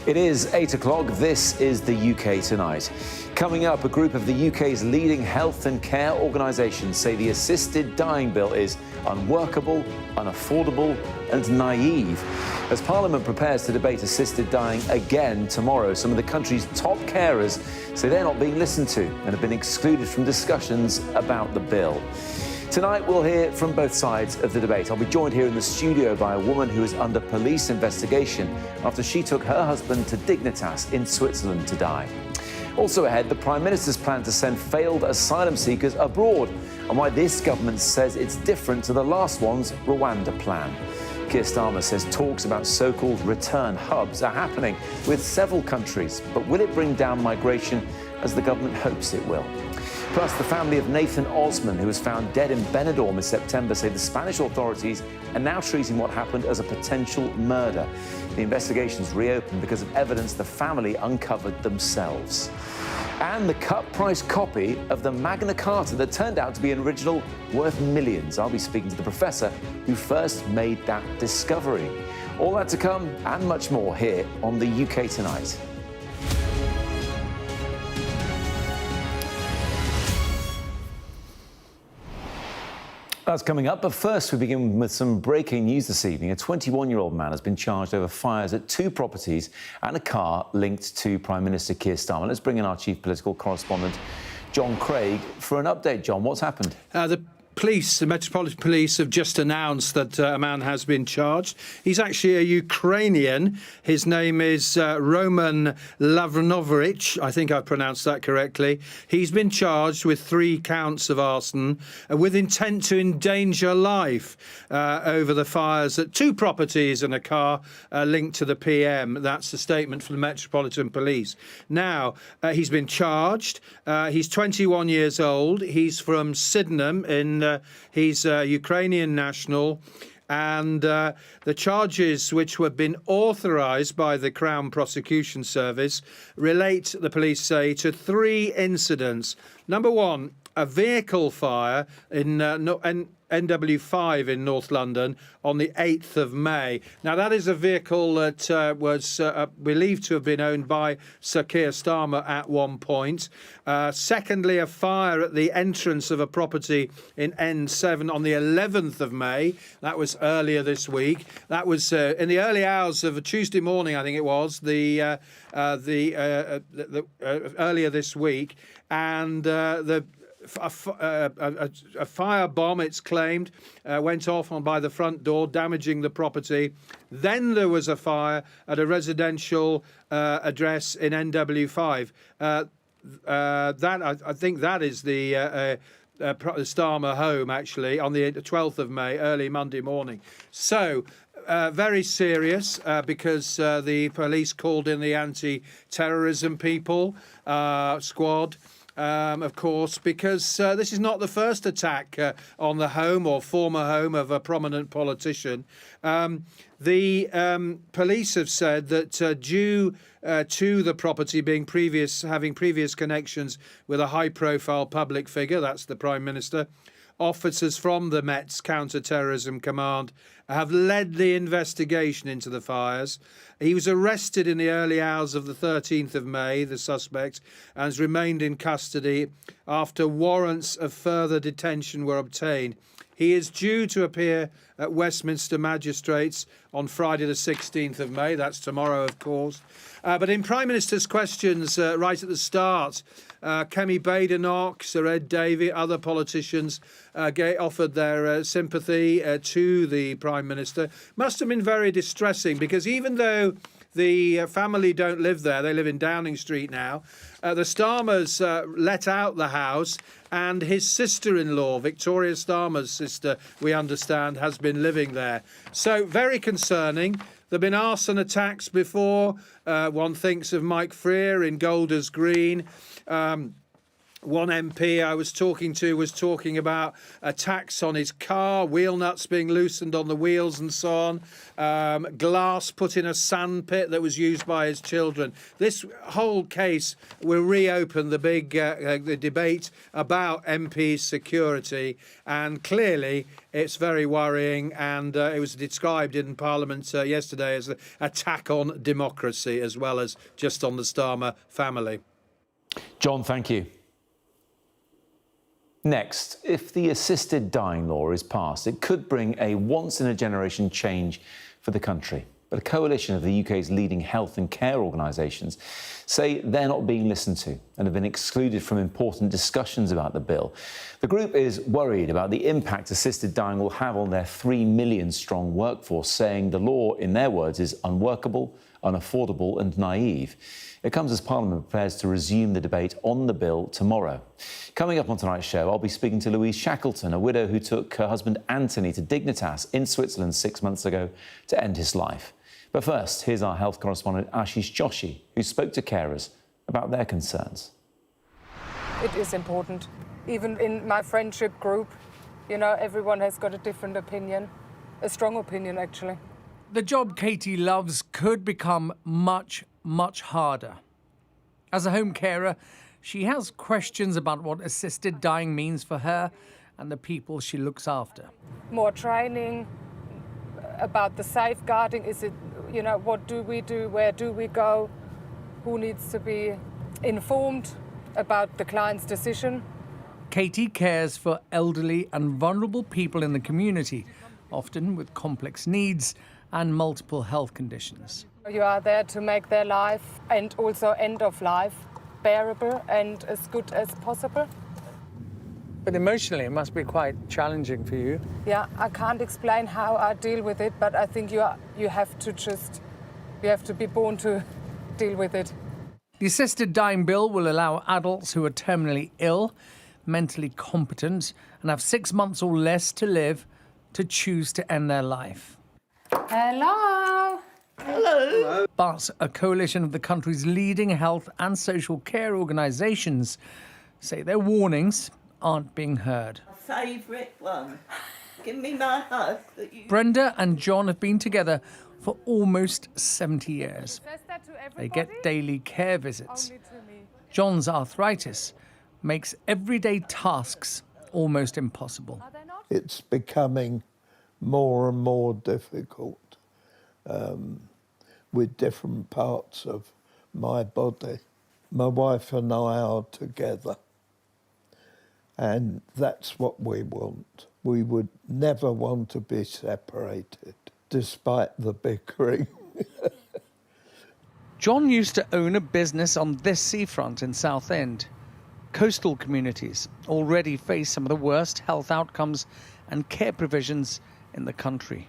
It is 8 o'clock. This is the UK Tonight. Coming up, a group of the UK's leading health and care organisations say the assisted dying bill is unworkable, unaffordable and naive. As Parliament prepares to debate assisted dying again tomorrow, some of the country's top carers say they're not being listened to and have been excluded from discussions about the bill. Tonight, we'll hear from both sides of the debate. I'll be joined here in the studio by a woman who is under police investigation after she took her husband to Dignitas in Switzerland to die. Also ahead, the Prime Minister's plan to send failed asylum seekers abroad and why this government says it's different to the last one's Rwanda plan. Keir Starmer says talks about so-called return hubs are happening with several countries, but will it bring down migration as the government hopes it will? Plus, the family of Nathan Osman, who was found dead in Benidorm in September, say the Spanish authorities are now treating what happened as a potential murder. The investigation's reopened because of evidence the family uncovered themselves. And the cut-price copy of the Magna Carta that turned out to be an original worth millions. I'll be speaking to the professor who first made that discovery. All that to come and much more here on the UK Tonight. That's coming up, but first we begin with some breaking news this evening. A 21-year-old man has been charged over fires at two properties and a car linked to Prime Minister Keir Starmer. Let's bring in our chief political correspondent, John Craig, for an update. John, what's happened? The Metropolitan Police have just announced that a man has been charged. He's actually a Ukrainian. His name is Roman Lavranovich. I think I've pronounced that correctly. He's been charged with 3 counts of arson with intent to endanger life over the fires at 2 properties and a car linked to the PM. That's the statement from the Metropolitan Police. Now, he's been charged. He's 21 years old. He's from Sydenham he's a Ukrainian national, and the charges which have been authorised by the Crown Prosecution Service relate, the police say, to 3 incidents. Number 1, a vehicle fire in NW5 in North London on the 8th of May. Now, that is a vehicle that was believed to have been owned by Sir Keir Starmer at one point. Secondly, a fire at the entrance of a property in N7 on the 11th of May. That was earlier this week. That was in the early hours of a Tuesday morning, I think it was, earlier this week. And a fire bomb, it's claimed, went off by the front door, damaging the property. Then there was a fire at a residential address in NW5. I think that is the Starmer home, actually, on the 12th of May, early Monday morning. So, very serious because the police called in the anti-terrorism people squad. Of course, because this is not the first attack on the home or former home of a prominent politician. The police have said that due to the property having previous connections with a high-profile public figure, that's the Prime Minister, officers from the Met's Counter-Terrorism Command have led the investigation into the fires. He was arrested in the early hours of the 13th of May, the suspect, and has remained in custody after warrants of further detention were obtained. He is due to appear at Westminster Magistrates on Friday the 16th of May. That's tomorrow, of course. But in Prime Minister's questions right at the start, Kemi Badenoch, Sir Ed Davey, other politicians offered their sympathy to the Prime Minister. Must have been very distressing because even though the family don't live there, they live in Downing Street now, the Starmers let out the house, and his sister-in-law, Victoria Starmer's sister, we understand, has been living there. So very concerning. There have been arson attacks before. One thinks of Mike Freer in Golders Green. One MP I was talking to was talking about a tax on his car, wheel nuts being loosened on the wheels and so on, glass put in a sand pit that was used by his children. This whole case will reopen the big the debate about MPs' security, and clearly it's very worrying, and it was described in Parliament yesterday as an attack on democracy as well as just on the Starmer family. John, thank you. Next, if the assisted dying law is passed, it could bring a once-in-a-generation change for the country. But a coalition of the UK's leading health and care organisations say they're not being listened to and have been excluded from important discussions about the bill. The group is worried about the impact assisted dying will have on their 3 million strong workforce, saying the law, in their words, is unworkable, unaffordable and naïve. It comes as Parliament prepares to resume the debate on the bill tomorrow. Coming up on tonight's show, I'll be speaking to Louise Shackleton, a widow who took her husband Anthony to Dignitas in Switzerland 6 months ago to end his life. But first, here's our health correspondent Ashish Joshi, who spoke to carers about their concerns. It is important. Even in my friendship group, you know, everyone has got a different opinion, a strong opinion actually. The job Katie loves could become much harder. As a home carer, she has questions about what assisted dying means for her and the people she looks after. More training about the safeguarding. Is it, you know, what do we do? Where do we go? Who needs to be informed about the client's decision? Katie cares for elderly and vulnerable people in the community, often with complex needs and multiple health conditions. You are there to make their life and also end of life bearable and as good as possible. But emotionally, it must be quite challenging for you. Yeah, I can't explain how I deal with it, but I think you have to be born to deal with it. The assisted dying bill will allow adults who are terminally ill, mentally competent, and have 6 months or less to live to choose to end their life. Hello. Hello. But a coalition of the country's leading health and social care organisations say their warnings aren't being heard. My favourite one. Give me my hug. Brenda and John have been together for almost 70 years. They get daily care visits. John's arthritis makes everyday tasks almost impossible. It's becoming more and more difficult with different parts of my body. My wife and I are together, and that's what we want. We would never want to be separated, despite the bickering. John used to own a business on this seafront in Southend. Coastal communities already face some of the worst health outcomes and care provisions in the country.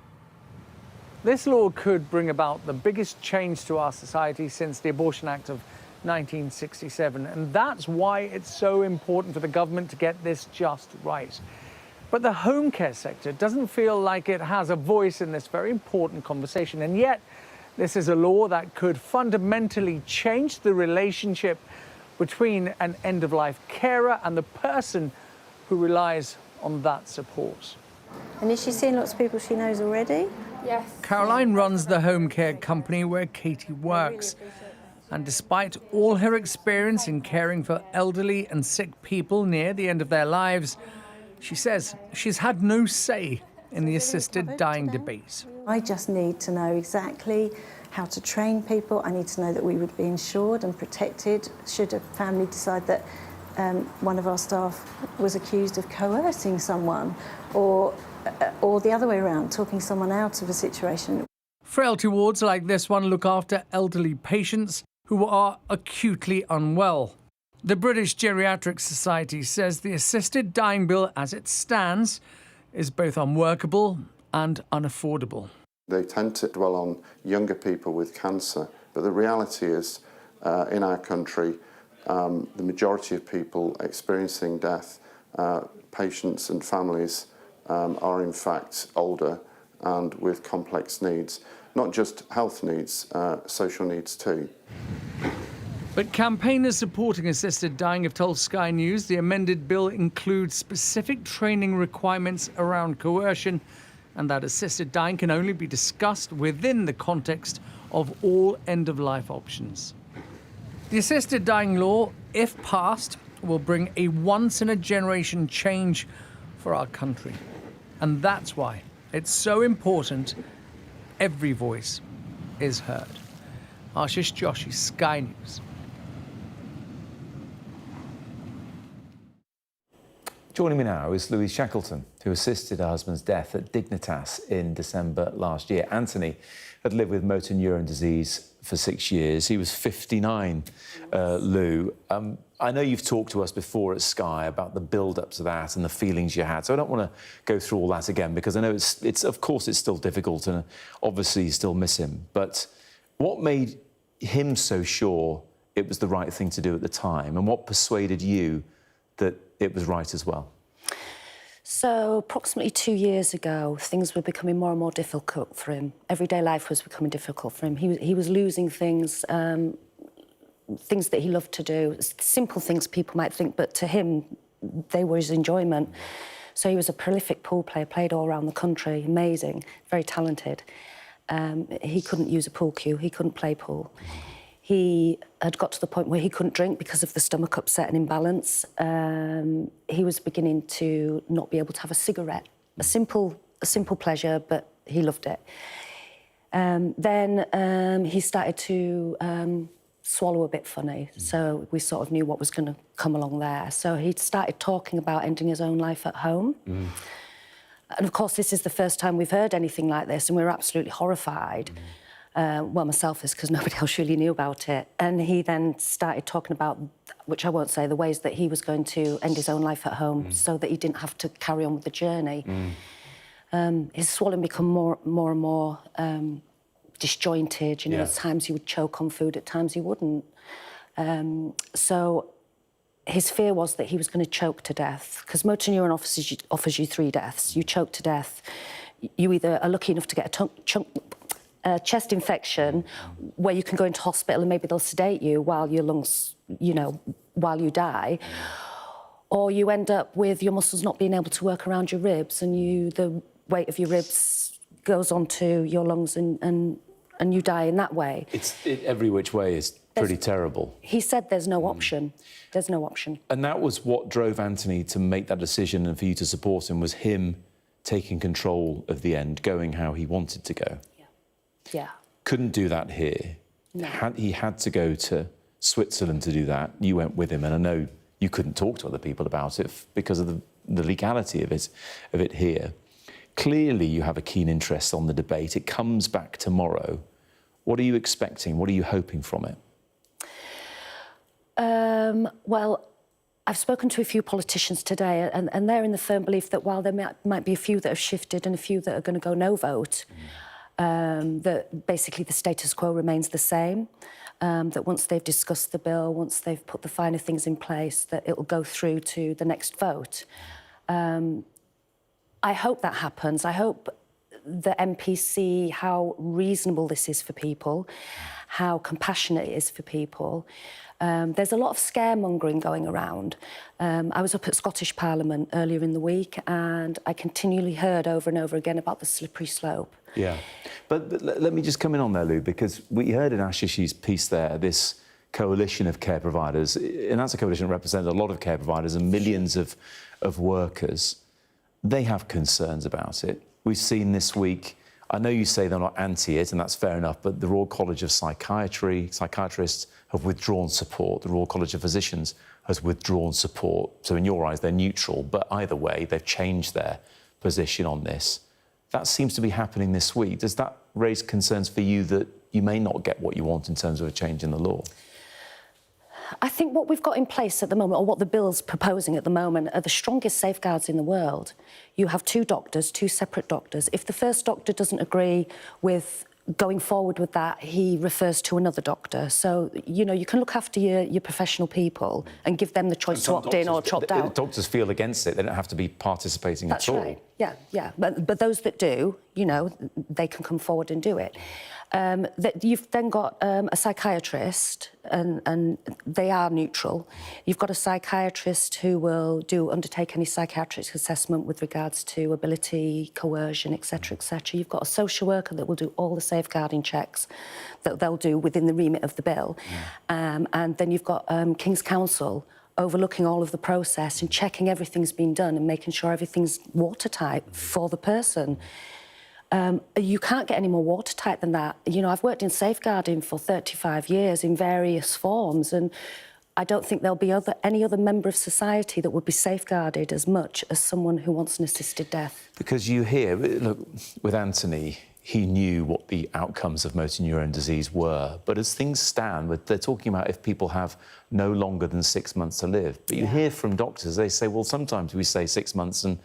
This law could bring about the biggest change to our society since the Abortion Act of 1967, and that's why it's so important for the government to get this just right. But the home care sector doesn't feel like it has a voice in this very important conversation, and yet this is a law that could fundamentally change the relationship between an end-of-life carer and the person who relies on that support. And is she seeing lots of people she knows already? Yes. Caroline runs the home care company where Katie works. And despite all her experience in caring for elderly and sick people near the end of their lives, she says she's had no say in the assisted dying debate. I just need to know exactly how to train people. I need to know that we would be insured and protected should a family decide that one of our staff was accused of coercing someone or the other way around, talking someone out of a situation. Frailty wards like this one look after elderly patients who are acutely unwell. The British Geriatric Society says the assisted dying bill as it stands is both unworkable and unaffordable. They tend to dwell on younger people with cancer, but the reality is, in our country, the majority of people experiencing death, patients and families, are in fact older and with complex needs, not just health needs, social needs too. But campaigners supporting assisted dying have told Sky News the amended bill includes specific training requirements around coercion and that assisted dying can only be discussed within the context of all end-of-life options. The assisted dying law, if passed, will bring a once-in-a-generation change for our country. And that's why it's so important every voice is heard. Ashish Joshi, Sky News. Joining me now is Louise Shackleton, who assisted her husband's death at Dignitas in December last year. Anthony had lived with motor neuron disease for 6 years. He was 59, Lou. I know you've talked to us before at Sky about the build-up to that and the feelings you had, so I don't want to go through all that again because I know it's of course it's still difficult and obviously you still miss him. But what made him so sure it was the right thing to do at the time, and what persuaded you that it was right as well? So approximately 2 years ago, things were becoming more and more difficult for him. Everyday life was becoming difficult for him. He was losing things, things that he loved to do, simple things people might think, but to him, they were his enjoyment. So he was a prolific pool player, played all around the country, amazing, very talented. He couldn't use a pool cue, he couldn't play pool. He had got to the point where he couldn't drink because of the stomach upset and imbalance. He was beginning to not be able to have a cigarette. A simple pleasure, but he loved it. Then he started to swallow a bit funny, so we sort of knew what was going to come along there. So he started talking about ending his own life at home. And of course, this is the first time we've heard anything like this, and we were absolutely horrified. Well, myself is because nobody else really knew about it. And he then started talking about, which I won't say, the ways that he was going to end his own life at home so that he didn't have to carry on with the journey. His swallowing became more and more disjointed. You know, at times he would choke on food, at times he wouldn't. So his fear was that he was going to choke to death, because motor neuron offers you 3 deaths. You choke to death. You either are lucky enough to get a chest infection where you can go into hospital and maybe they'll sedate you while your lungs, you know, while you die, or you end up with your muscles not being able to work around your ribs and the weight of your ribs goes onto your lungs and you die in that way. Every which way is pretty terrible. He said there's no option. There's no option. And that was what drove Anthony to make that decision and for you to support him, was him taking control of the end, going how he wanted to go. Yeah. Couldn't do that here. No. He had to go to Switzerland to do that. You went with him, and I know you couldn't talk to other people about it because of the legality of it here. Clearly, you have a keen interest on the debate. It comes back tomorrow. What are you expecting? What are you hoping from it? Well, I've spoken to a few politicians today, and they're in the firm belief that while there might be a few that have shifted and a few that are going to go no vote, that basically the status quo remains the same, that once they've discussed the bill, once they've put the finer things in place, that it will go through to the next vote. I hope that happens. I hope the MPs see how reasonable this is for people, how compassionate it is for people. There's a lot of scaremongering going around. I was up at Scottish Parliament earlier in the week and I continually heard over and over again about the slippery slope. Yeah. But let me just come in on there, Lou, because we heard in Ashish's piece there, this coalition of care providers, and that's a coalition that represents a lot of care providers and millions of workers. They have concerns about it. We've seen this week, I know you say they're not anti it, and that's fair enough, but the Royal College of Psychiatrists have withdrawn support. The Royal College of Physicians has withdrawn support. So in your eyes, they're neutral, but either way, they've changed their position on this. That seems to be happening this week. Does that raise concerns for you that you may not get what you want in terms of a change in the law? I think what we've got in place at the moment, or what the bill's proposing at the moment, are the strongest safeguards in the world. You have 2 doctors, 2 separate doctors. If the first doctor doesn't agree with going forward with that, he refers to another doctor. So, you know, you can look after your professional people and give them the choice to opt in or to opt out. Doctors feel against it. They don't have to be participating at all. Right. Yeah. But those that do, you know, they can come forward and do it. That you've then got a psychiatrist, and they are neutral. You've got a psychiatrist who will undertake any psychiatric assessment with regards to ability, coercion, etc., etc. You've got a social worker that will do all the safeguarding checks that they'll do within the remit of the bill. And then you've got King's Counsel overlooking all of the process and checking everything's been done and making sure everything's watertight for the person. You can't get any more watertight than that. You know, I've worked in safeguarding for 35 years in various forms, and I don't think there'll be any other member of society that would be safeguarded as much as someone who wants an assisted death. Because you hear, look, with Anthony, he knew what the outcomes of motor neurone disease were. But as things stand, they're talking about if people have no longer than 6 months to live. But you hear from doctors, they say, well, sometimes we say 6 months and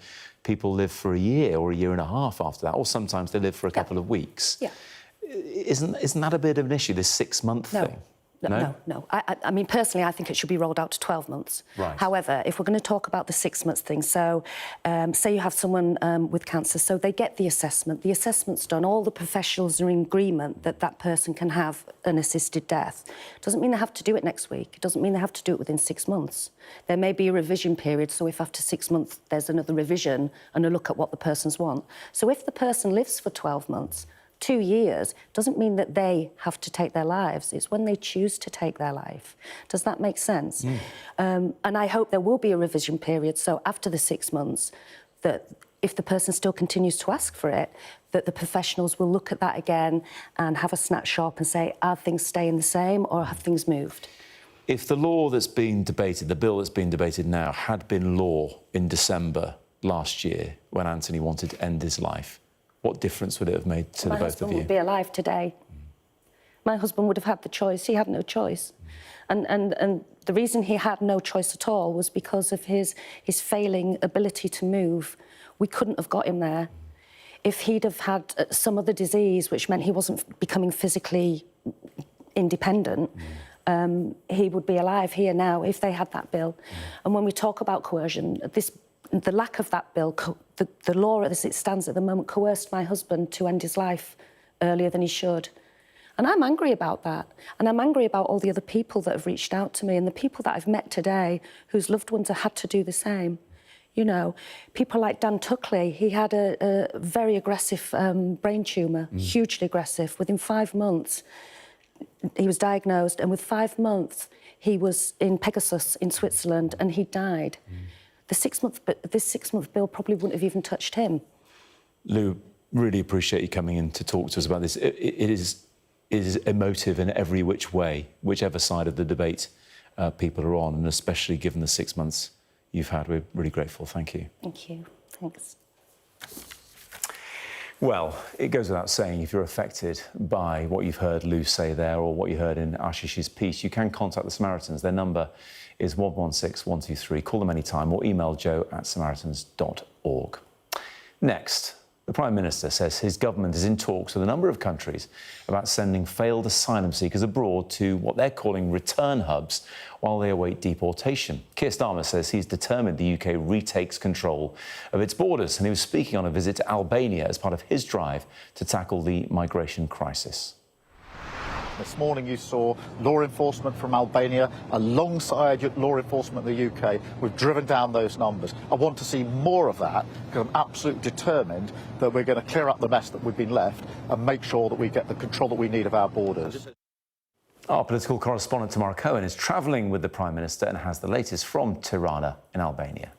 people live for a year or a year and a half after that, or sometimes they live for a couple of weeks. Yeah. Isn't that a bit of an issue, this 6 month thing? No. I mean, personally, I think it should be rolled out to 12 months. Right. However, if we're going to talk about the 6 months thing, so say you have someone with cancer, so they get the assessment's done, all the professionals are in agreement that that person can have an assisted death. Doesn't mean they have to do it next week. It doesn't mean they have to do it within 6 months. There may be a revision period, so if after 6 months there's another revision and a look at what the person's want. So if the person lives for 12 months, 2 years, doesn't mean that they have to take their lives. It's when they choose to take their life. Does that make sense? And I hope there will be a revision period, so after the 6 months, that if the person still continues to ask for it, that the professionals will look at that again and have a snapshot and say, are things staying the same or have things moved? If the law that's being debated, the bill that's being debated now, had been law in December last year when Anthony wanted to end his life, what difference would it have made to the both of you? My husband would be alive today. My husband would have had the choice. He had no choice. And the reason he had no choice at all was because of his failing ability to move. We couldn't have got him there. If he'd have had some other disease, which meant he wasn't becoming physically independent, he would be alive here now if they had that bill. And when we talk about coercion, the lack of that bill, the law as it stands at the moment, coerced my husband to end his life earlier than he should. And I'm angry about that. And I'm angry about all the other people that have reached out to me and the people that I've met today whose loved ones have had to do the same. You know, people like Dan Tuckley, he had a very aggressive brain tumour, hugely aggressive. Within 5 months, he was diagnosed, and with 5 months, he was in Pegasus in Switzerland, and he died. This 6 month bill probably wouldn't have even touched him. Lou, really appreciate you coming in to talk to us about this. It is emotive in every which way, whichever side of the debate people are on, and especially given the 6 months you've had. We're really grateful. Thank you. Thank you. Thanks. Well, it goes without saying, if you're affected by what you've heard Lou say there or what you heard in Ashish's piece, you can contact the Samaritans. Their number is 116 123. Call them anytime or email joe@samaritans.org. Next, the Prime Minister says his government is in talks with a number of countries about sending failed asylum seekers abroad to what they're calling return hubs while they await deportation. Keir Starmer says he's determined the UK retakes control of its borders, and he was speaking on a visit to Albania as part of his drive to tackle the migration crisis. This morning you saw law enforcement from Albania alongside law enforcement in the UK. We've driven down those numbers. I want to see more of that because I'm absolutely determined that we're going to clear up the mess that we've been left and make sure that we get the control that we need of our borders. Our political correspondent Tamara Cohen is travelling with the Prime Minister and has the latest from Tirana in Albania.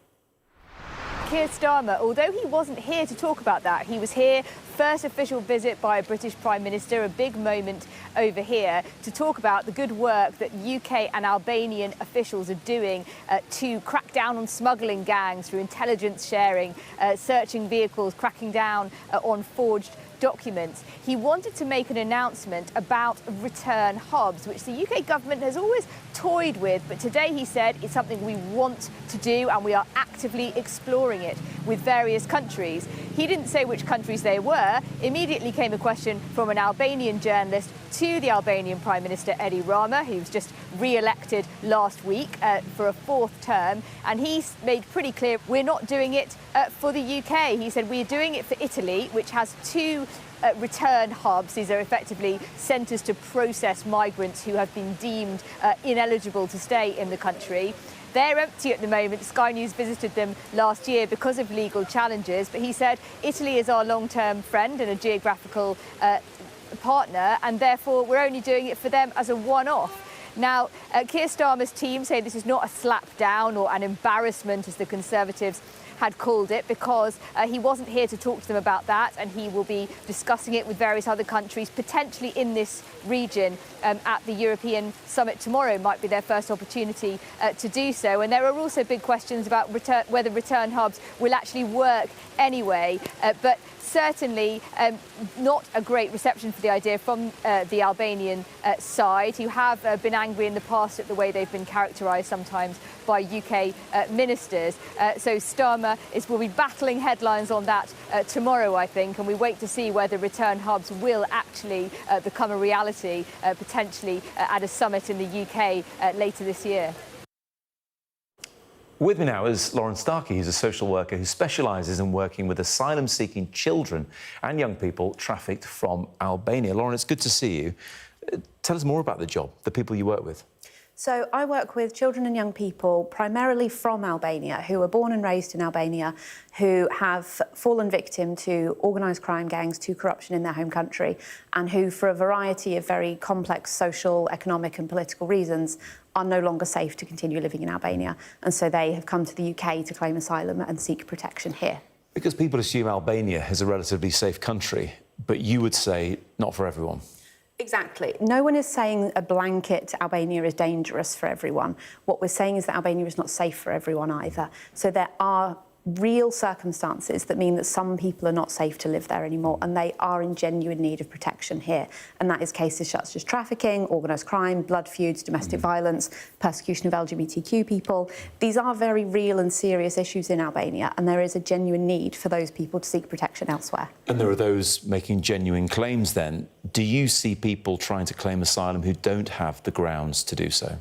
Keir Starmer, although he wasn't here to talk about that, he was here, first official visit by a British Prime Minister, a big moment over here, to talk about the good work that UK and Albanian officials are doing to crack down on smuggling gangs through intelligence sharing, searching vehicles, cracking down on forged documents. He wanted to make an announcement about return hubs, which the UK government has always toyed with, but today he said it's something we want to do and we are actively exploring it. with various countries. He didn't say which countries they were. Immediately came a question from an Albanian journalist to the Albanian Prime Minister, Edi Rama, who was just re-elected last week for a fourth term. And he made pretty clear, we're not doing it for the UK. He said, we're doing it for Italy, which has two return hubs. These are effectively centres to process migrants who have been deemed ineligible to stay in the country. They're empty at the moment. Sky News visited them last year because of legal challenges, but he said Italy is our long-term friend and a geographical partner, and therefore we're only doing it for them as a one-off. Now, Keir Starmer's team say this is not a slap down or an embarrassment, as the Conservatives had called it, because he wasn't here to talk to them about that, and he will be discussing it with various other countries, potentially in this region at the European summit tomorrow. Might be their first opportunity to do so. And there are also big questions about whether return hubs will actually work anyway, but certainly not a great reception for the idea from the Albanian side, who have been angry in the past at the way they've been characterised sometimes by UK ministers. So Starmer will be battling headlines on that tomorrow, I think, and we wait to see whether return hubs will actually become a reality, potentially at a summit in the UK later this year. With me now is Lauren Starkey, who's a social worker who specialises in working with asylum-seeking children and young people trafficked from Albania. Lauren, it's good to see you. Tell us more about the job, the people you work with. So I work with children and young people primarily from Albania who were born and raised in Albania, who have fallen victim to organised crime gangs, to corruption in their home country, and who, for a variety of very complex social, economic and political reasons, are no longer safe to continue living in Albania. And so they have come to the UK to claim asylum and seek protection here. Because people assume Albania is a relatively safe country, but you would say not for everyone. Exactly. No one is saying a blanket Albania is dangerous for everyone. What we're saying is that Albania is not safe for everyone either. So there are real circumstances that mean that some people are not safe to live there anymore, and they are in genuine need of protection here. And that is cases such as trafficking, organised crime, blood feuds, domestic violence, persecution of LGBTQ people. These are very real and serious issues in Albania, and there is a genuine need for those people to seek protection elsewhere. And there are those making genuine claims then. Do you see people trying to claim asylum who don't have the grounds to do so?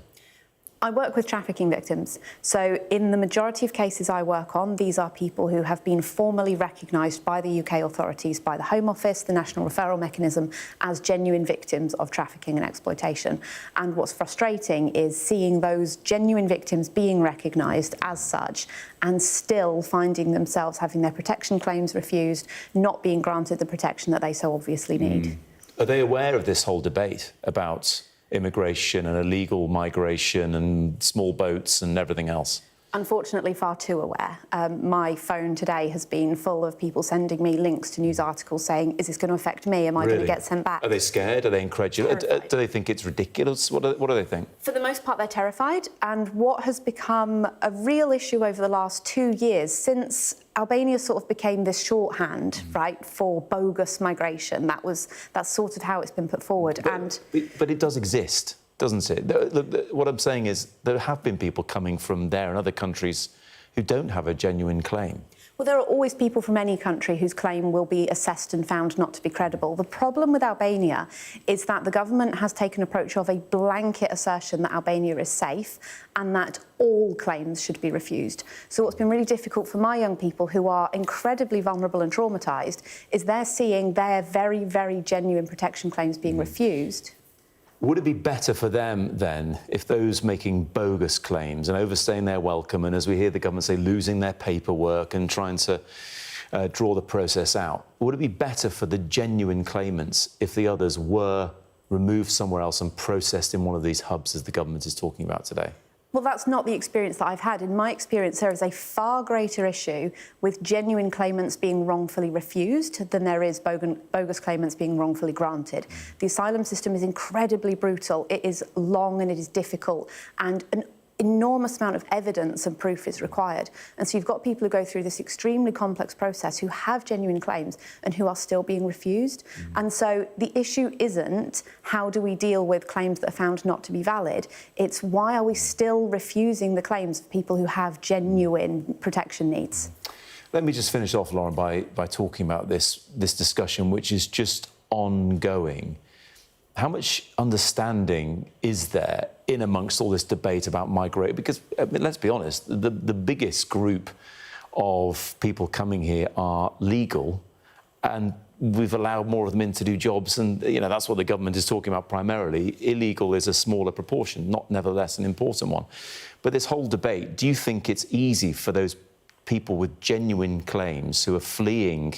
I work with trafficking victims. So in the majority of cases I work on, these are people who have been formally recognised by the UK authorities, by the Home Office, the National Referral Mechanism, as genuine victims of trafficking and exploitation. And what's frustrating is seeing those genuine victims being recognised as such and still finding themselves having their protection claims refused, not being granted the protection that they so obviously need. Are they aware of this whole debate about immigration and illegal migration and small boats and everything else? Unfortunately, far too aware. My phone today has been full of people sending me links to news articles saying, is this going to affect me? Am I going to get sent back? Are they scared? Are they incredulous? Do they think it's ridiculous? What do they think? For the most part, they're terrified. And what has become a real issue over the last 2 years, since Albania sort of became this shorthand, right, for bogus migration. That's sort of how it's been put forward. But it does exist, doesn't it? What I'm saying is there have been people coming from there and other countries who don't have a genuine claim. Well, there are always people from any country whose claim will be assessed and found not to be credible. The problem with Albania is that the government has taken an approach of a blanket assertion that Albania is safe and that all claims should be refused. So what's been really difficult for my young people, who are incredibly vulnerable and traumatised, is they're seeing their very, very genuine protection claims being refused. Would it be better for them, then, if those making bogus claims and overstaying their welcome and, as we hear the government say, losing their paperwork and trying to draw the process out, would it be better for the genuine claimants if the others were removed somewhere else and processed in one of these hubs, as the government is talking about today? Well, that's not the experience that I've had. In my experience, there is a far greater issue with genuine claimants being wrongfully refused than there is bogus claimants being wrongfully granted. The asylum system is incredibly brutal. It is long and it is difficult, and an enormous amount of evidence and proof is required. And so you've got people who go through this extremely complex process who have genuine claims and who are still being refused. And so the issue isn't how do we deal with claims that are found not to be valid, it's why are we still refusing the claims of people who have genuine protection needs. Let me just finish off, Lauren, by talking about this discussion, which is just ongoing. How much understanding is there in amongst all this debate about migration? Because, I mean, let's be honest, the biggest group of people coming here are legal, and we've allowed more of them in to do jobs, and, you know, that's what the government is talking about primarily. Illegal is a smaller proportion, not nevertheless an important one. But this whole debate, do you think it's easy for those people with genuine claims who are fleeing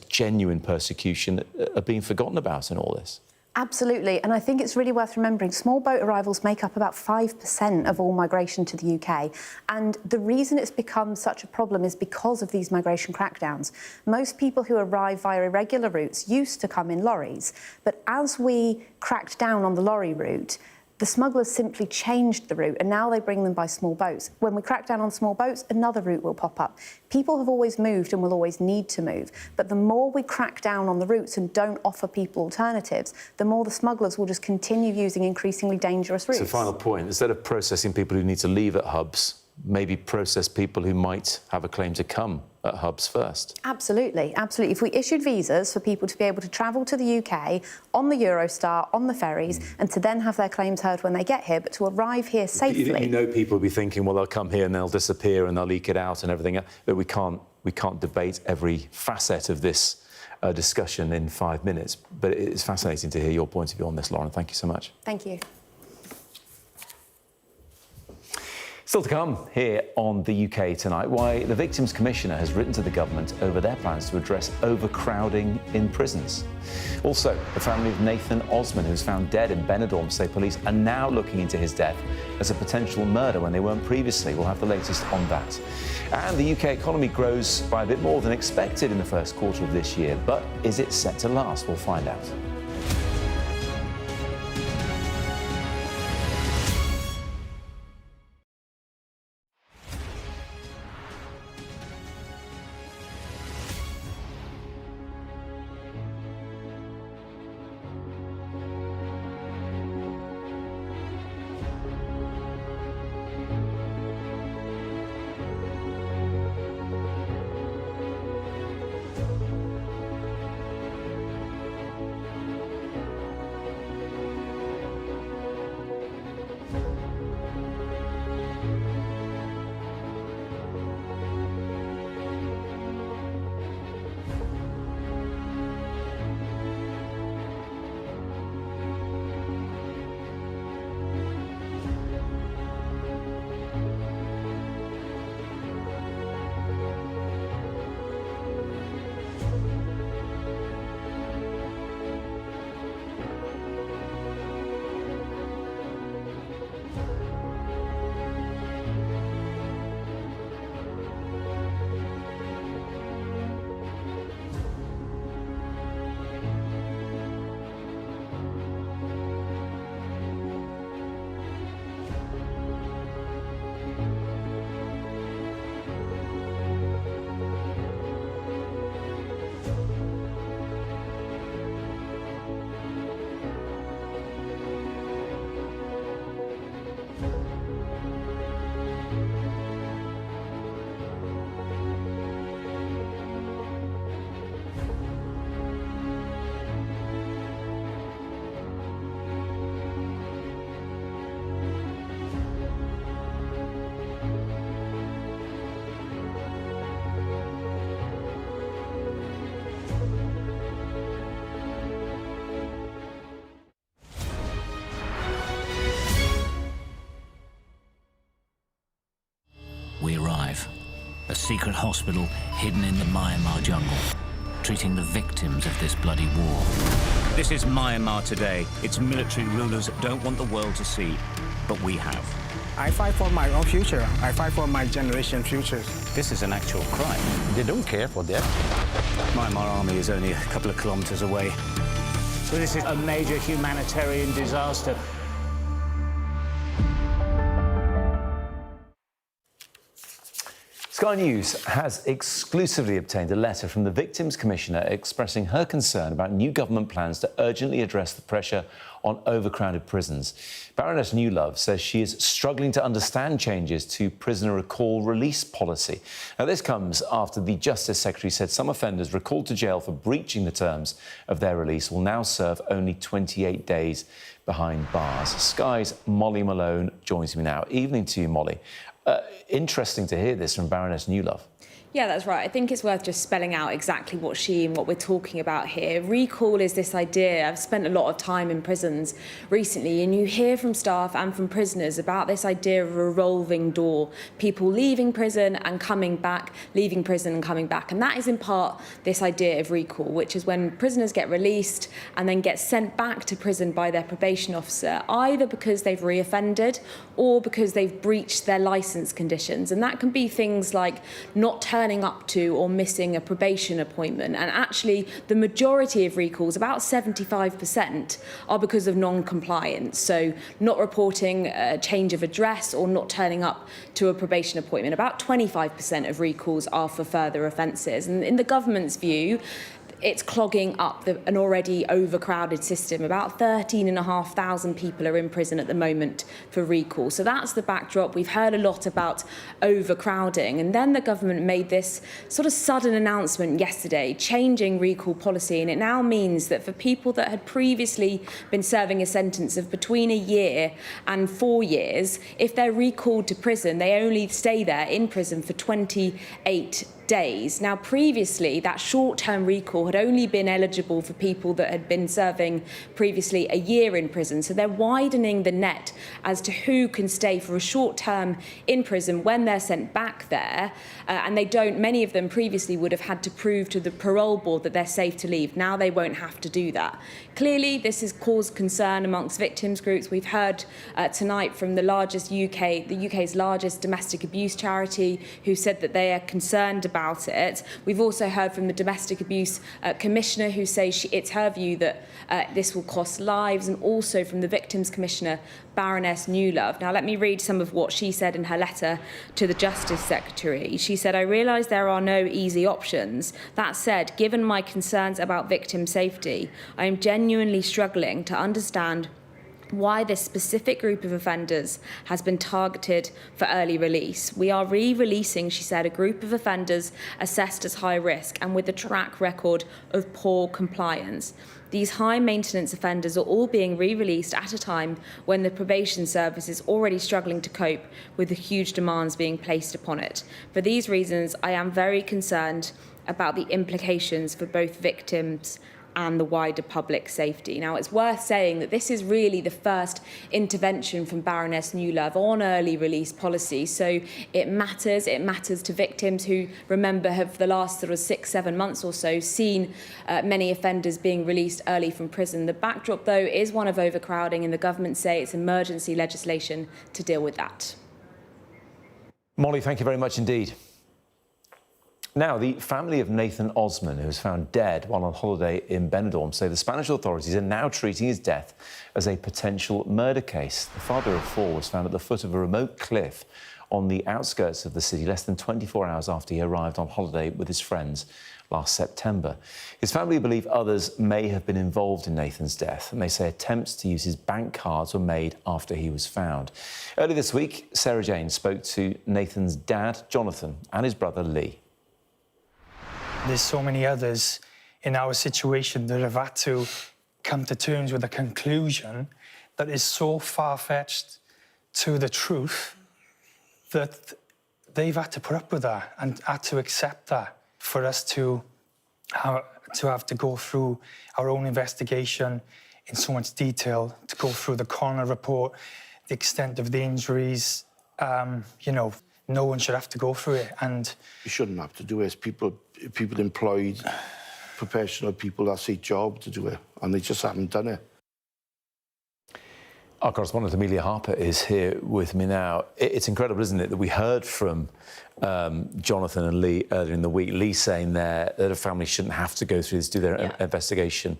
genuine persecution are being forgotten about in all this? Absolutely, and I think it's really worth remembering small boat arrivals make up about 5% of all migration to the UK, and the reason it's become such a problem is because of these migration crackdowns. Most people who arrive via irregular routes used to come in lorries, but as we cracked down on the lorry route, the smugglers simply changed the route, and now they bring them by small boats. When we crack down on small boats, another route will pop up. People have always moved and will always need to move, but the more we crack down on the routes and don't offer people alternatives, the more the smugglers will just continue using increasingly dangerous routes. So, final point, instead of processing people who need to leave at hubs, maybe process people who might have a claim to come at hubs first. Absolutely, absolutely. If we issued visas for people to be able to travel to the UK on the Eurostar, on the ferries, and to then have their claims heard when they get here, but to arrive here safely. You know, people will be thinking, well, they'll come here and they'll disappear and they'll leak it out and everything. But we can't debate every facet of this discussion in 5 minutes. But it's fascinating to hear your point of view on this, Lauren. Thank you so much. Thank you. Still to come here on the UK Tonight, why the Victims Commissioner has written to the government over their plans to address overcrowding in prisons. Also, the family of Nathan Osman, who was found dead in Benidorm, say police are now looking into his death as a potential murder when they weren't previously. We'll have the latest on that. And the UK economy grows by a bit more than expected in the first quarter of this year, but is it set to last? We'll find out. We arrive. A secret hospital hidden in the Myanmar jungle, treating the victims of this bloody war. This is Myanmar today. Its military rulers don't want the world to see, but we have. I fight for my own future. I fight for my generation's future. This is an actual crime. They don't care for that. Myanmar army is only a couple of kilometers away. So this is a major humanitarian disaster. Sky News has exclusively obtained a letter from the Victims Commissioner expressing her concern about new government plans to urgently address the pressure on overcrowded prisons. Baroness Newlove says she is struggling to understand changes to prisoner recall release policy. Now, this comes after the Justice Secretary said some offenders recalled to jail for breaching the terms of their release will now serve only 28 days behind bars. Sky's Molly Malone joins me now. Evening to you, Molly. Interesting to hear this from Baroness Newlove. Yeah, that's right. I think it's worth just spelling out exactly what we're talking about here. Recall is this idea. I've spent a lot of time in prisons recently, and you hear from staff and from prisoners about this idea of a revolving door. People leaving prison and coming back, leaving prison and coming back. And that is in part this idea of recall, which is when prisoners get released and then get sent back to prison by their probation officer, either because they've reoffended or because they've breached their licence conditions. And that can be things like not turning up to or missing a probation appointment. And actually, the majority of recalls, about 75%, are because of non-compliance. So not reporting a change of address or not turning up to a probation appointment. About 25% of recalls are for further offences. And in the government's view, it's clogging up an already overcrowded system. About 13,500 people are in prison at the moment for recall. So that's the backdrop. We've heard a lot about overcrowding. And then the government made this sort of sudden announcement yesterday, changing recall policy. And it now means that for people that had previously been serving a sentence of between a year and 4 years, if they're recalled to prison, they only stay there in prison for 28 days. Now, previously, that short-term recall had only been eligible for people that had been serving previously a year in prison. So they're widening the net as to who can stay for a short term in prison when they're sent back there. And many of them previously would have had to prove to the parole board that they're safe to leave. Now they won't have to do that. Clearly, this has caused concern amongst victims groups. We've heard tonight from the UK's largest domestic abuse charity, who said that they are concerned about it. We've also heard from the Domestic Abuse Commissioner, who says it's her view that this will cost lives, and also from the Victims Commissioner, Baroness Newlove. Now, let me read some of what she said in her letter to the Justice Secretary. She said, "I realise there are no easy options. That said, given my concerns about victim safety, I am genuinely struggling to understand why this specific group of offenders has been targeted for early release. We are re-releasing," she said, "a group of offenders assessed as high risk and with a track record of poor compliance. These high-maintenance offenders are all being re-released at a time when the probation service is already struggling to cope with the huge demands being placed upon it. For these reasons, I am very concerned about the implications for both victims and the wider public safety." Now, it's worth saying that this is really the first intervention from Baroness Newlove on early release policy. So it matters to victims who, remember, have the last sort of 6-7 months or so seen many offenders being released early from prison. The backdrop, though, is one of overcrowding, and the government say it's emergency legislation to deal with that. Molly, thank you very much indeed. Now, the family of Nathan Osman, who was found dead while on holiday in Benidorm, say the Spanish authorities are now treating his death as a potential murder case. The father of 4 was found at the foot of a remote cliff on the outskirts of the city less than 24 hours after he arrived on holiday with his friends last September. His family believe others may have been involved in Nathan's death, and they say attempts to use his bank cards were made after he was found. Earlier this week, Sarah Jane spoke to Nathan's dad, Jonathan, and his brother, Lee. There's so many others in our situation that have had to come to terms with a conclusion that is so far-fetched to the truth that they've had to put up with that and had to accept that. For us to have to go through our own investigation in so much detail, to go through the coroner report, the extent of the injuries, no one should have to go through it. And you shouldn't have to do it. People employed, professional people that seek job to do it, and they just haven't done it. Our correspondent Amelia Harper is here with me now. It's incredible, isn't it, that we heard from Jonathan and Lee earlier in the week. Lee saying that a family shouldn't have to go through this, do their investigation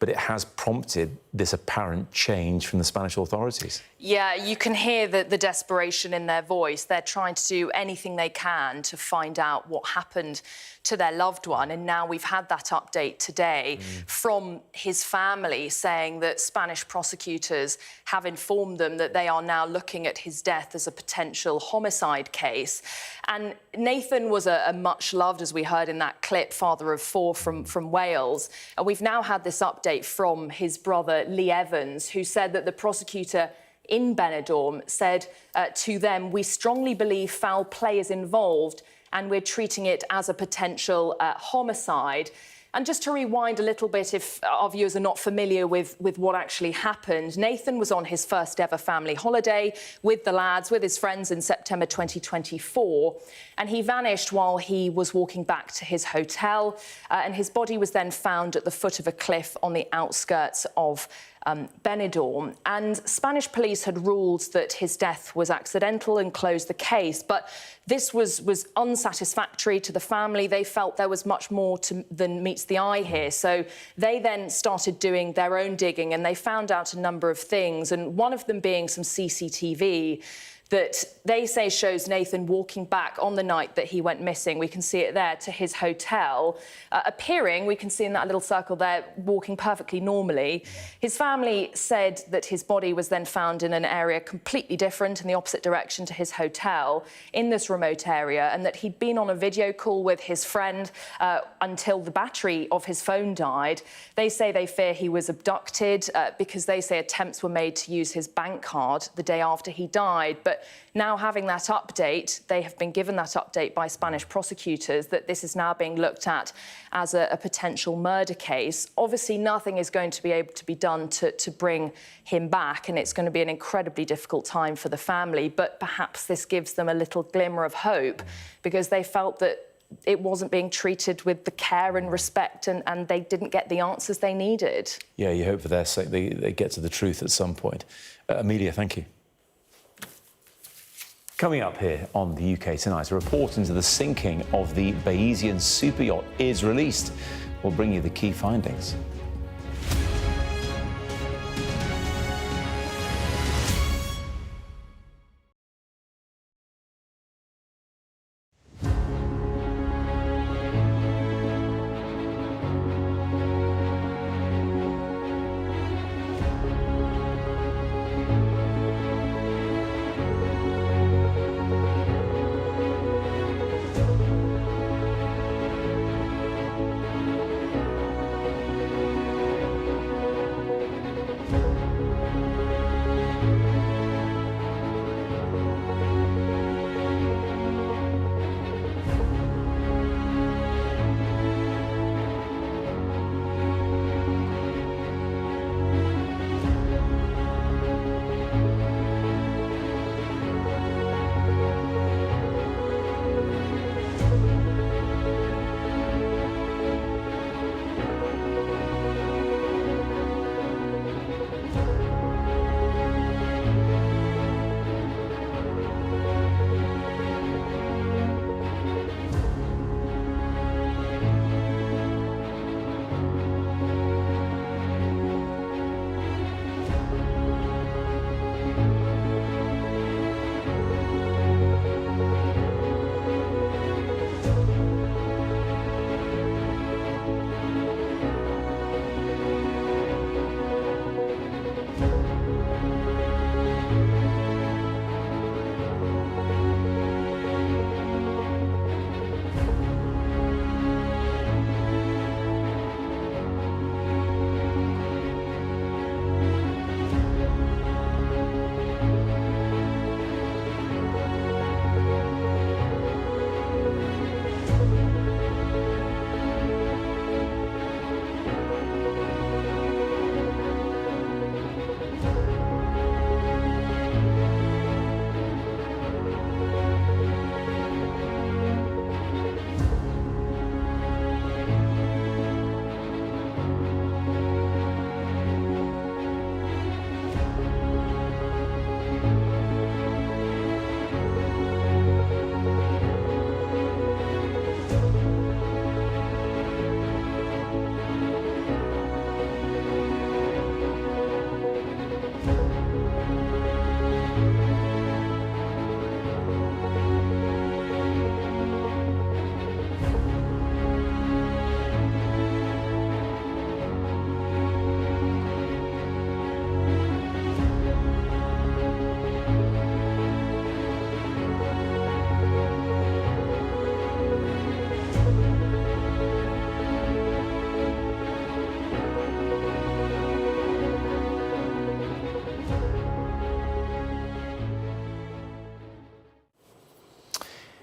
but it has prompted this apparent change from the Spanish authorities. Yeah, you can hear the desperation in their voice. They're trying to do anything they can to find out what happened to their loved one. And now we've had that update today from his family saying that Spanish prosecutors have informed them that they are now looking at his death as a potential homicide case. And Nathan was a much loved, as we heard in that clip, father of 4 from Wales. And we've now had this update from his brother, Lee Evans, who said that the prosecutor in Benidorm said to them, "We strongly believe foul play is involved and we're treating it as a potential homicide." And just to rewind a little bit, if our viewers are not familiar with what actually happened, Nathan was on his first ever family holiday with the lads, with his friends in September 2024, and he vanished while he was walking back to his hotel, and his body was then found at the foot of a cliff on the outskirts of Benidorm. And Spanish police had ruled that his death was accidental and closed the case, but this was unsatisfactory to the family. They felt there was much more than meets the eye here. So they then started doing their own digging and they found out a number of things, and one of them being some CCTV that they say shows Nathan walking back on the night that he went missing. We can see it there, to his hotel, appearing, we can see in that little circle there, walking perfectly normally. His family said that his body was then found in an area completely different, in the opposite direction to his hotel, in this remote area, and that he'd been on a video call with his friend until the battery of his phone died. They say they fear he was abducted because they say attempts were made to use his bank card the day after he died. But now having that update, they have been given that update by Spanish prosecutors that this is now being looked at as a potential murder case. Obviously, nothing is going to be able to be done to bring him back, and it's going to be an incredibly difficult time for the family. But perhaps this gives them a little glimmer of hope, because they felt that it wasn't being treated with the care and respect, and they didn't get the answers they needed. Yeah, you hope for their sake they get to the truth at some point. Amelia, thank you. Coming up here on the UK Tonight, a report into the sinking of the Bayesian superyacht is released. We'll bring you the key findings.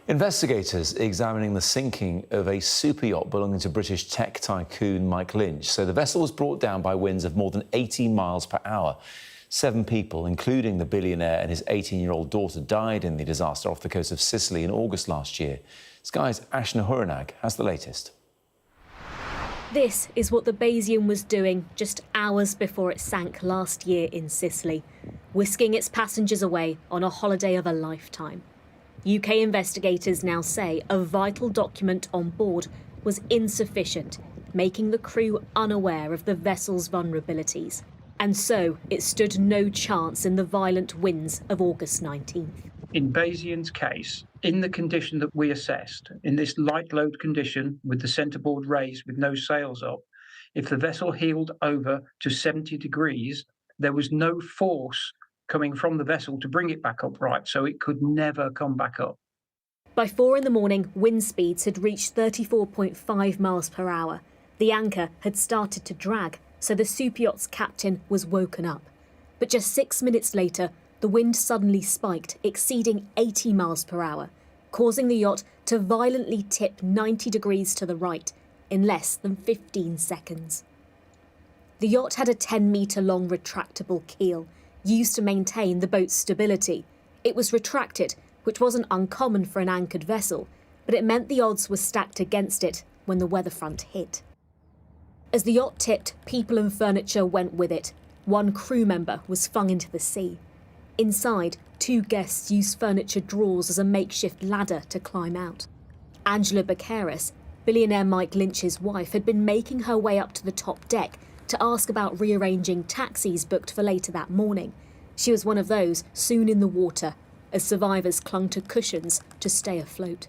Investigators examining the sinking of a super yacht belonging to British tech tycoon Mike Lynch. So the vessel was brought down by winds of more than 80 miles per hour. 7 people, including the billionaire and his 18-year-old daughter, died in the disaster off the coast of Sicily in August last year. Sky's Ashna Huranag has the latest. This is what the Bayesian was doing just hours before it sank last year in Sicily, whisking its passengers away on a holiday of a lifetime. UK investigators now say a vital document on board was insufficient, making the crew unaware of the vessel's vulnerabilities. And so it stood no chance in the violent winds of August 19th. In Bayesian's case, in the condition that we assessed, in this light load condition with the centreboard raised with no sails up, if the vessel heeled over to 70 degrees, there was no force coming from the vessel to bring it back upright, so it could never come back up. By 4 in the morning, wind speeds had reached 34.5 miles per hour. The anchor had started to drag, so the super yacht's captain was woken up. But just 6 minutes later, the wind suddenly spiked, exceeding 80 miles per hour, causing the yacht to violently tip 90 degrees to the right in less than 15 seconds. The yacht had a 10-metre-long retractable keel, used to maintain the boat's stability. It was retracted, which wasn't uncommon for an anchored vessel, but it meant the odds were stacked against it when the weather front hit. As the yacht tipped, people and furniture went with it. 1 crew member was flung into the sea. Inside, 2 guests used furniture drawers as a makeshift ladder to climb out. Angela Beccaris, billionaire Mike Lynch's wife, had been making her way up to the top deck to ask about rearranging taxis booked for later that morning. She was one of those soon in the water, as survivors clung to cushions to stay afloat.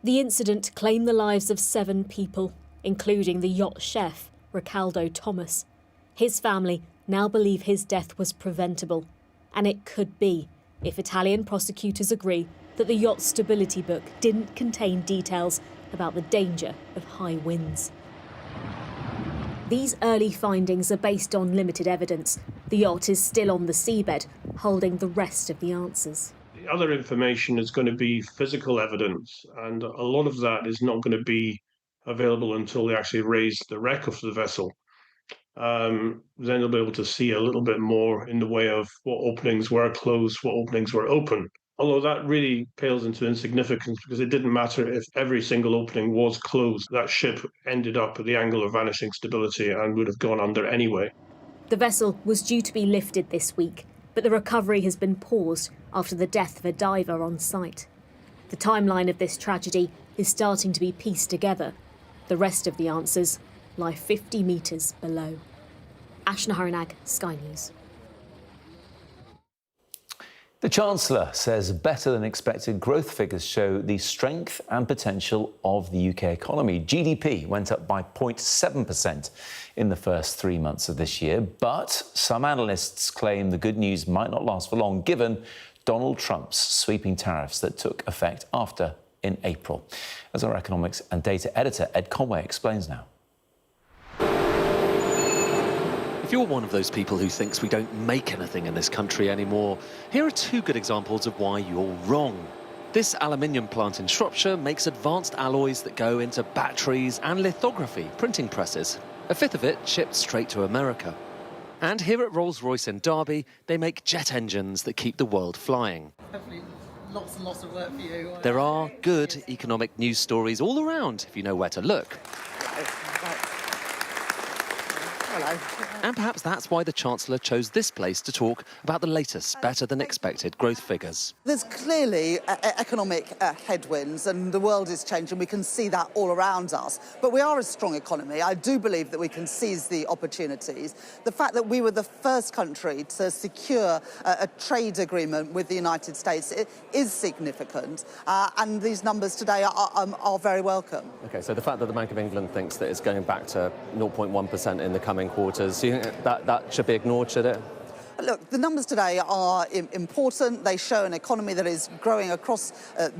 The incident claimed the lives of 7 people, including the yacht chef, Ricaldo Thomas. His family now believe his death was preventable, and it could be if Italian prosecutors agree that the yacht's stability book didn't contain details about the danger of high winds. These early findings are based on limited evidence. The yacht is still on the seabed, holding the rest of the answers. The other information is going to be physical evidence, and a lot of that is not going to be available until they actually raise the wreck of the vessel. Then they'll be able to see a little bit more in the way of what openings were closed, what openings were open. Although that really pales into insignificance because it didn't matter if every single opening was closed. That ship ended up at the angle of vanishing stability and would have gone under anyway. The vessel was due to be lifted this week, but the recovery has been paused after the death of a diver on site. The timeline of this tragedy is starting to be pieced together. The rest of the answers lie 50 metres below. Ashna Huranag, Sky News. The Chancellor says better than expected growth figures show the strength and potential of the UK economy. GDP went up by 0.7% in the first 3 months of this year, but some analysts claim the good news might not last for long, given Donald Trump's sweeping tariffs that took effect in April. As our economics and data editor, Ed Conway, explains now. If you're one of those people who thinks we don't make anything in this country anymore, here are 2 good examples of why you're wrong. This aluminium plant in Shropshire makes advanced alloys that go into batteries and lithography printing presses. A fifth of it shipped straight to America. And here at Rolls-Royce in Derby, they make jet engines that keep the world flying. Hopefully lots and lots of work for you. There are good economic news stories all around if you know where to look. Hello. And perhaps that's why the Chancellor chose this place to talk about the latest better-than-expected growth figures. There's clearly economic headwinds and the world is changing. We can see that all around us. But we are a strong economy. I do believe that we can seize the opportunities. The fact that we were the first country to secure a trade agreement with the United States is significant. And these numbers today are very welcome. OK, so the fact that the Bank of England thinks that it's going back to 0.1% in the coming quarters, do you think that should be ignored, should it? Look, the numbers today are important. They show an economy that is growing across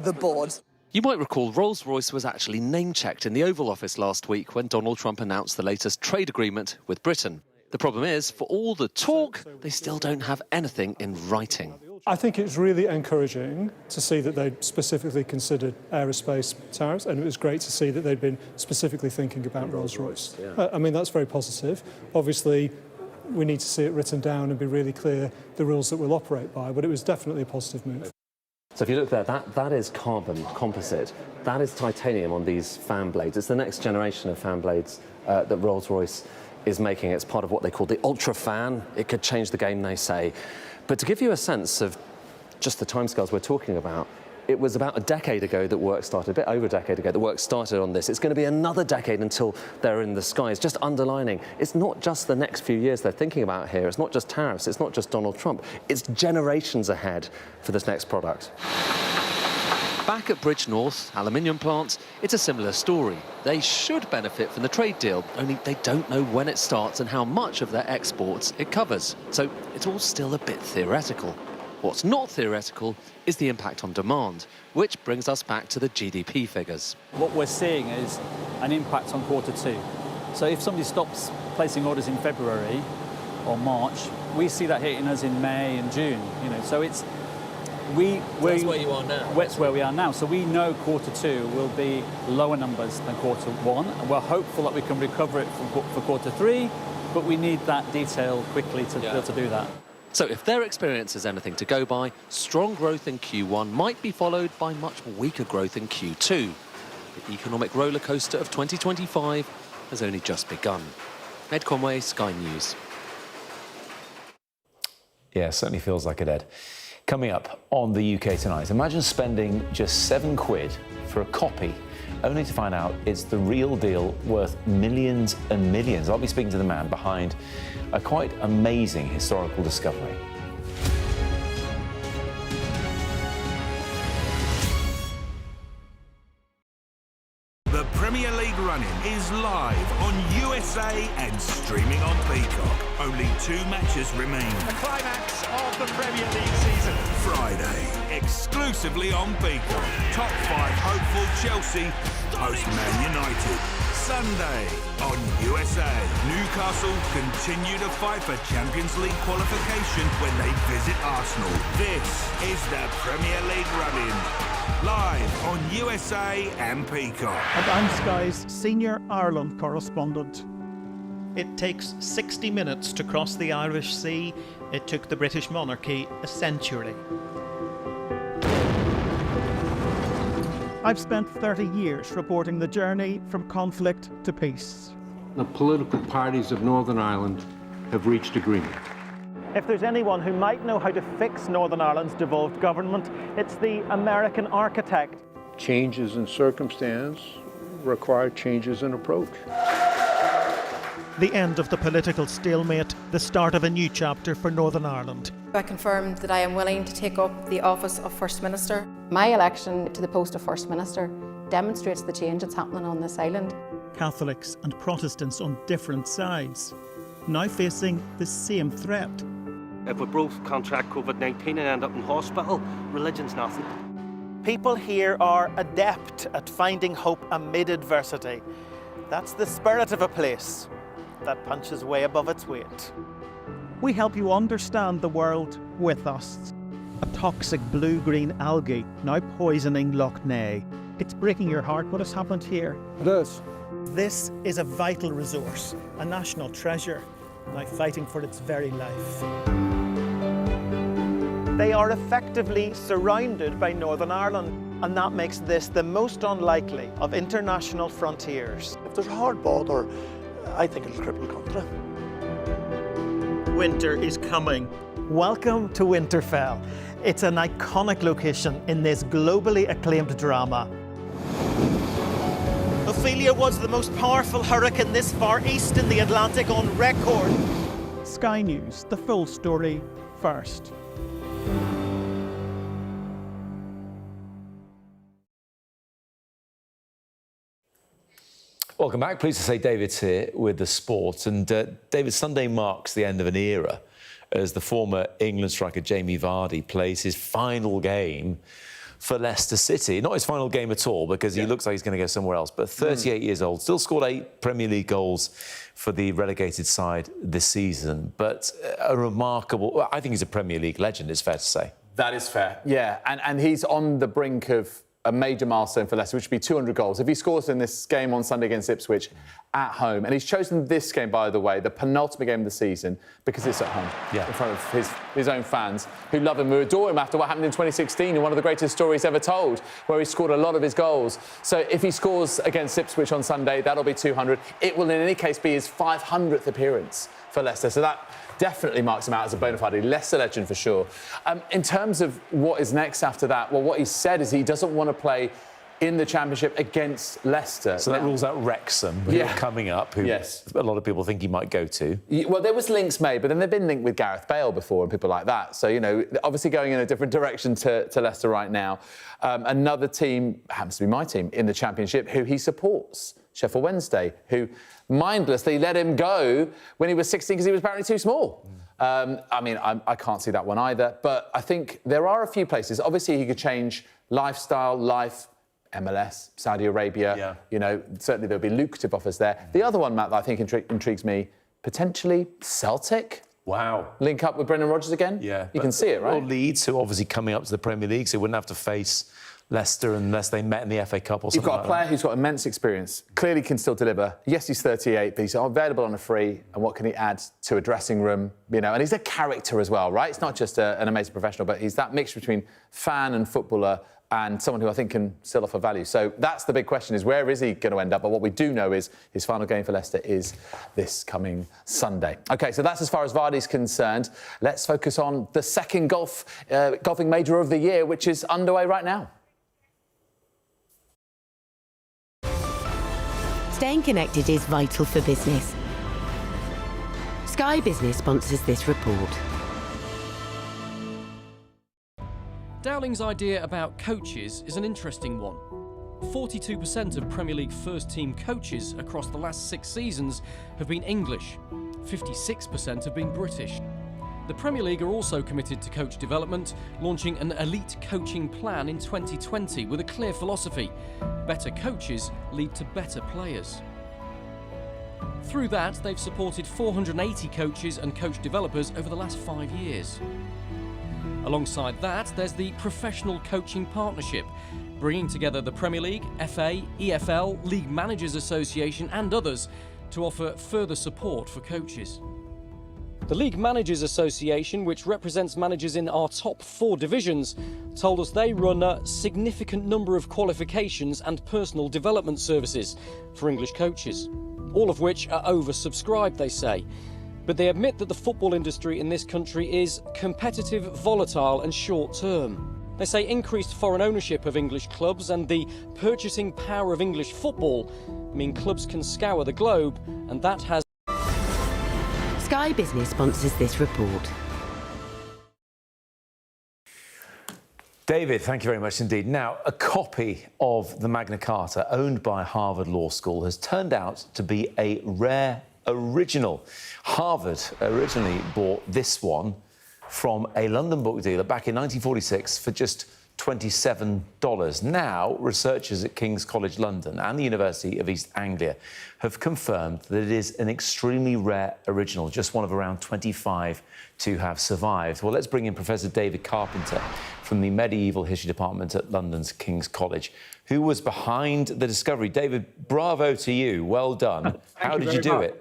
the board. You might recall Rolls-Royce was actually name-checked in the Oval Office last week when Donald Trump announced the latest trade agreement with Britain. The problem is, for all the talk, they still don't have anything in writing. I think it's really encouraging to see that they specifically considered aerospace tariffs, and it was great to see that they'd been specifically thinking about Rolls-Royce. I mean, that's very positive. Obviously, we need to see it written down and be really clear the rules that we'll operate by, but it was definitely a positive move. So if you look there, that is carbon composite. That is titanium on these fan blades. It's the next generation of fan blades that Rolls-Royce is making. It's part of what they call the Ultra Fan. It could change the game, they say. But to give you a sense of just the timescales we're talking about, it was about a decade ago that work started, a bit over a decade ago that work started on this. It's going to be another decade until they're in the skies. Just underlining, it's not just the next few years they're thinking about here. It's not just tariffs. It's not just Donald Trump. It's generations ahead for this next product. Back at Bridge North, aluminium plants, it's a similar story. They should benefit from the trade deal, only they don't know when it starts and how much of their exports it covers. So it's all still a bit theoretical. What's not theoretical is the impact on demand, which brings us back to the GDP figures. What we're seeing is an impact on Q2. So if somebody stops placing orders in February or March, we see that hitting us in May and June. So it's that's where you are now. That's where we are now. So we know Q2 will be lower numbers than Q1, and we're hopeful that we can recover it for Q3, but we need that detail quickly to be able to do that. So if their experience is anything to go by, strong growth in Q1 might be followed by much weaker growth in Q2. The economic roller coaster of 2025 has only just begun. Ed Conway, Sky News. Yeah, certainly feels like it, Ed. Coming up on the UK Tonight, imagine spending just £7 for a copy, only to find out it's the real deal worth millions and millions. I'll be speaking to the man behind a quite amazing historical discovery. The Premier League run-in is live on USA and streaming on Peacock. Only 2 matches remain. The climax of the Premier League season. Friday, exclusively on Peacock. Top 5 hopeful Chelsea host Man United. Sunday on USA. Newcastle continue to fight for Champions League qualification when they visit Arsenal. This is the Premier League run-in. Live on USA and Peacock. And I'm Sky's senior Ireland correspondent. It takes 60 minutes to cross the Irish Sea. It took the British monarchy a century. I've spent 30 years reporting the journey from conflict to peace. The political parties of Northern Ireland have reached agreement. If there's anyone who might know how to fix Northern Ireland's devolved government, it's the American architect. Changes in circumstance require changes in approach. The end of the political stalemate, the start of a new chapter for Northern Ireland. I confirmed that I am willing to take up the office of First Minister. My election to the post of First Minister demonstrates the change that's happening on this island. Catholics and Protestants on different sides, now facing the same threat. If we both contract COVID-19 and end up in hospital, religion's nothing. People here are adept at finding hope amid adversity. That's the spirit of a place that punches way above its weight. We help you understand the world with us. A toxic blue-green algae now poisoning Lough Neagh. It's breaking your heart what has happened here. It is. This is a vital resource, a national treasure, now fighting for its very life. They are effectively surrounded by Northern Ireland, and that makes this the most unlikely of international frontiers. If there's a hard border, I think it'll cripple the country. Winter is coming. Welcome to Winterfell. It's an iconic location in this globally acclaimed drama. Ophelia was the most powerful hurricane this far east in the Atlantic on record. Sky News, the full story first. Welcome back. Pleased to say David's here with the sport. And David, Sunday marks the end of an era as the former England striker Jamie Vardy plays his final game for Leicester City. Not his final game at all, because he looks like he's going to go somewhere else. But 38 years old, still scored 8 Premier League goals for the relegated side this season. But a remarkable... I think he's a Premier League legend, it's fair to say. That is fair, yeah. And he's on the brink of a major milestone for Leicester, which would be 200 goals. If he scores in this game on Sunday against Ipswich at home, and he's chosen this game, by the way, the penultimate game of the season, because it's at home, in front of his own fans, who love him, who adore him after what happened in 2016, and one of the greatest stories ever told, where he scored a lot of his goals. So if he scores against Ipswich on Sunday, that'll be 200. It will, in any case, be his 500th appearance for Leicester. So that definitely marks him out as a bona fide Leicester legend for sure. In terms of what is next after that, well, what he said is he doesn't want to play in the Championship against Leicester. So that rules out Wrexham, who are coming up, who a lot of people think he might go to. Well, there was links made, but then they've been linked with Gareth Bale before and people like that. So, you know, obviously going in a different direction to Leicester right now. Another team, happens to be my team, in the Championship, who he supports, Sheffield Wednesday, who mindlessly let him go when he was 16 because he was apparently too small. I mean, I can't see that one either. But I think there are a few places. Obviously, he could change lifestyle, life, MLS, Saudi Arabia. You know, certainly there'll be lucrative offers there. The other one, Matt, that I think intrigues me, potentially Celtic. Wow. Link up with Brendan Rodgers again? Yeah. You can see it, right? Or Leeds, who obviously coming up to the Premier League, so wouldn't have to face Leicester unless they met in the FA Cup or something. You've got like a player that. who's got immense experience, clearly can still deliver. Yes, he's 38, but he's available on a free. And what can he add to a dressing room? You know, and he's a character as well, right? It's not just an amazing professional, but he's that mix between fan and footballer and someone who I think can still offer value. So that's the big question, is where is he going to end up? But what we do know is his final game for Leicester is this coming Sunday. OK, so that's as far as Vardy's concerned. Let's focus on the second golfing major of the year, which is underway right now. Staying connected is vital for business. Sky Business sponsors this report. Dowling's idea about coaches is an interesting one. 42% of Premier League first-team coaches across the last 6 seasons have been English. 56% have been British. The Premier League are also committed to coach development, launching an elite coaching plan in 2020 with a clear philosophy: better coaches lead to better players. Through that, they've supported 480 coaches and coach developers over the last 5 years. Alongside that, there's the Professional Coaching Partnership, bringing together the Premier League, FA, EFL, League Managers Association and others to offer further support for coaches. The League Managers Association, which represents managers in our top 4 divisions, told us they run a significant number of qualifications and personal development services for English coaches, all of which are oversubscribed, they say. But they admit that the football industry in this country is competitive, volatile and short-term. They say increased foreign ownership of English clubs and the purchasing power of English football mean clubs can scour the globe, and that has... Sky Business sponsors this report. David, thank you very much indeed. Now, a copy of the Magna Carta owned by Harvard Law School has turned out to be a rare original. Harvard originally bought this one from a London book dealer back in 1946 for just $27. Now, researchers at King's College London and the University of East Anglia have confirmed that it is an extremely rare original, just one of around 25 to have survived. Well, let's bring in Professor David Carpenter from the Medieval History Department at London's King's College, who was behind the discovery. David, bravo to you. Well done. How did you do it?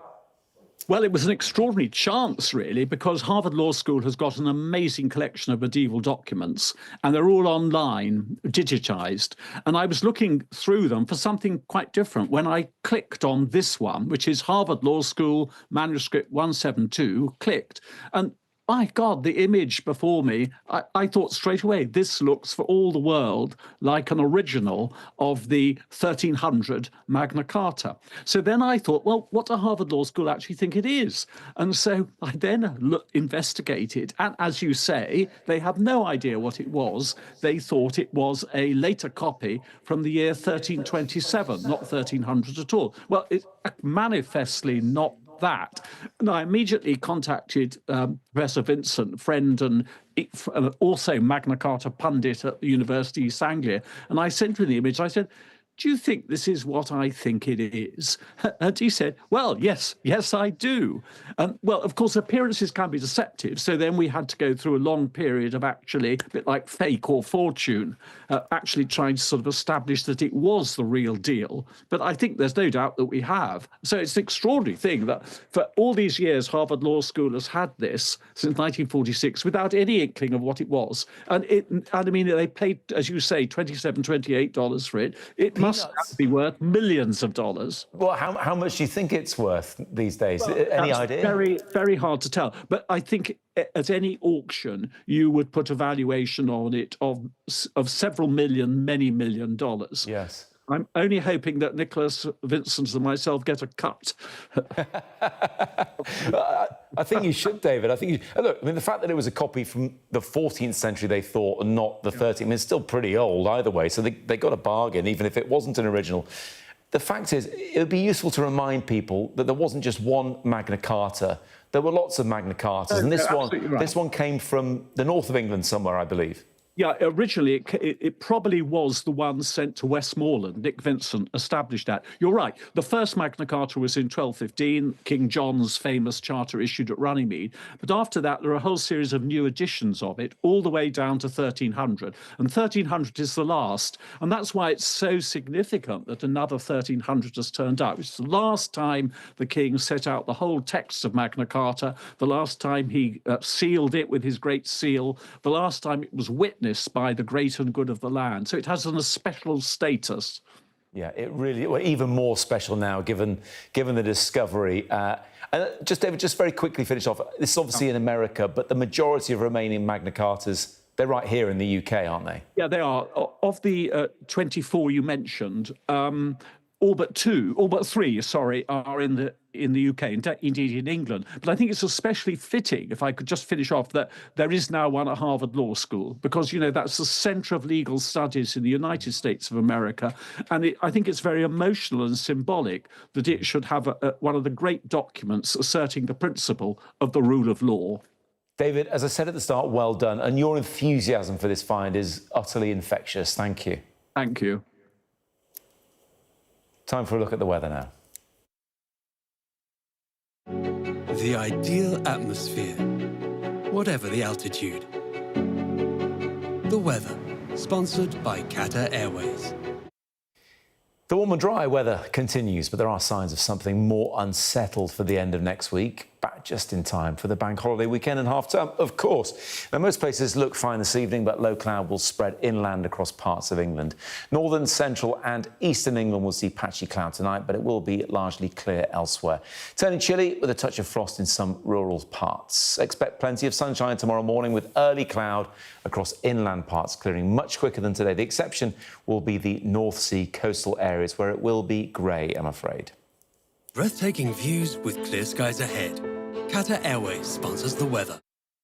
Well, it was an extraordinary chance, really, because Harvard Law School has got an amazing collection of medieval documents, and they're all online, digitized. And I was looking through them for something quite different when I clicked on this one, which is Harvard Law School Manuscript 172, clicked. And my God, the image before me, I thought straight away, this looks for all the world like an original of the 1300 Magna Carta. So then I thought, well, what does Harvard Law School actually think it is? And so I then investigated, and as you say, they have no idea what it was. They thought it was a later copy from the year 1327, not 1300 at all. Well, it's manifestly not that. And I immediately contacted Professor Vincent, friend and also Magna Carta pundit at the University of East Anglia, and I sent him the image. I said, do you think this is what I think it is? And he said, well, yes, I do. Well, of course, appearances can be deceptive. So then we had to go through a long period of actually, a bit like Fake or Fortune, actually trying to sort of establish that it was the real deal. But I think there's no doubt that we have. So it's an extraordinary thing that for all these years, Harvard Law School has had this since 1946 without any inkling of what it was. And I mean, they paid, as you say, $27, $28 for it. It must be worth millions of dollars. Well, how much do you think it's worth these days? Well, any idea? Very, very hard to tell. But I think at any auction, you would put a valuation on it of several million, many $1 million. Yes. I'm only hoping that Nicholas, Vincent and myself get a cut. I think you should, David. I think you... Look, I mean, the fact that it was a copy from the 14th century, they thought, and not the 13th, I mean, it's still pretty old either way, so they got a bargain, even if it wasn't an original. The fact is, it would be useful to remind people that there wasn't just one Magna Carta. There were lots of Magna Cartas, and this one came from the north of England somewhere, I believe. Yeah, originally it probably was the one sent to Westmoreland. Nick Vincent established that. You're right. The first Magna Carta was in 1215, King John's famous charter issued at Runnymede. But after that, there are a whole series of new editions of it, all the way down to 1300. And 1300 is the last. And that's why it's so significant that another 1300 has turned up. It's the last time the king set out the whole text of Magna Carta, the last time he sealed it with his great seal, the last time it was witnessed by the great and good of the land. So it has a special status. Yeah, it really, well, even more special now, given the discovery. And just, David, just very quickly finish off. This is obviously in America, but the majority of remaining Magna Cartas, they're right here in the UK, aren't they? Yeah, they are. Of the 24 you mentioned, all but three, are in the UK, indeed in England. But I think it's especially fitting, if I could just finish off, that there is now one at Harvard Law School, because, you know, that's the centre of legal studies in the United States of America. And I think it's very emotional and symbolic that it should have one of the great documents asserting the principle of the rule of law. David, as I said at the start, well done. And your enthusiasm for this find is utterly infectious. Thank you. Thank you. Time for a look at the weather now. The ideal atmosphere, whatever the altitude. The weather, sponsored by Qatar Airways. The warm and dry weather continues, but there are signs of something more unsettled for the end of next week. Back just in time for the bank holiday weekend and half-term, of course. Now, most places look fine this evening, but low cloud will spread inland across parts of England. Northern, central and eastern England will see patchy cloud tonight, but it will be largely clear elsewhere. Turning chilly with a touch of frost in some rural parts. Expect plenty of sunshine tomorrow morning with early cloud across inland parts, clearing much quicker than today. The exception will be the North Sea coastal areas where it will be grey, I'm afraid. Breathtaking views with clear skies ahead. Qatar Airways sponsors the weather.